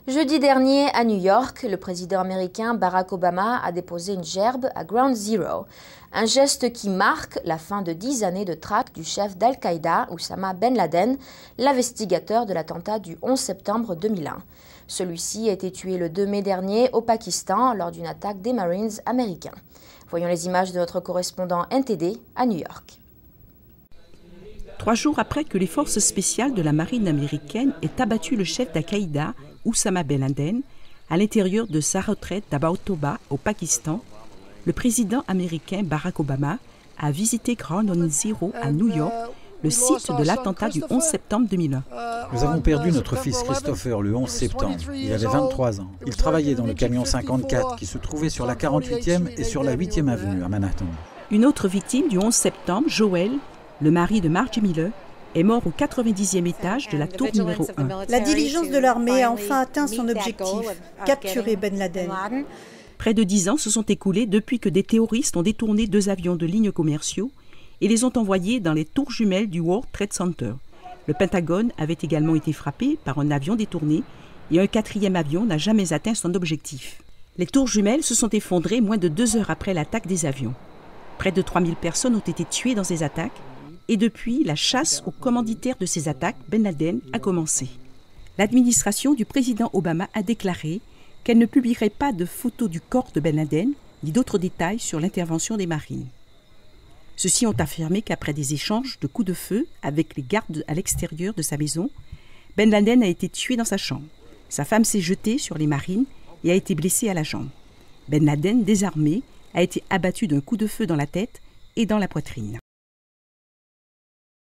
Jeudi dernier, à New York, le président américain Barack Obama a déposé une gerbe à Ground Zero, un geste qui marque la fin de 10 années de traque du chef d'Al-Qaïda, Oussama Ben Laden, l'investigateur de l'attentat du 11 septembre 2001. Celui-ci a été tué le 2 mai dernier au Pakistan lors d'une attaque des Marines américains. Voyons les images de notre correspondant NTD à New York. 3 jours après que les forces spéciales de la marine américaine aient abattu le chef d'Al-Qaïda, Oussama Ben Laden, à l'intérieur de sa retraite d'Abbottabad au Pakistan, le président américain Barack Obama a visité Ground Zero à New York, le site de l'attentat du 11 septembre 2001. Nous avons perdu notre fils Christopher le 11 septembre. Il avait 23 ans. Il travaillait dans le camion 54 qui se trouvait sur la 48e et sur la 8e avenue à Manhattan. Une autre victime du 11 septembre, Joel, le mari de Margie Miller, est mort au 90e étage de la tour numéro 1. La diligence de l'armée a enfin atteint son objectif, capturer Ben Laden. Près de 10 ans se sont écoulés depuis que des terroristes ont détourné 2 avions de lignes commerciaux et les ont envoyés dans les tours jumelles du World Trade Center. Le Pentagone avait également été frappé par un avion détourné et un 4e avion n'a jamais atteint son objectif. Les tours jumelles se sont effondrées moins de 2 heures après l'attaque des avions. Près de 3000 personnes ont été tuées dans ces attaques et depuis, la chasse aux commanditaires de ces attaques, Ben Laden, a commencé. L'administration du président Obama a déclaré qu'elle ne publierait pas de photos du corps de Ben Laden ni d'autres détails sur l'intervention des marines. Ceux-ci ont affirmé qu'après des échanges de coups de feu avec les gardes à l'extérieur de sa maison, Ben Laden a été tué dans sa chambre. Sa femme s'est jetée sur les marines et a été blessée à la jambe. Ben Laden, désarmé, a été abattu d'un coup de feu dans la tête et dans la poitrine.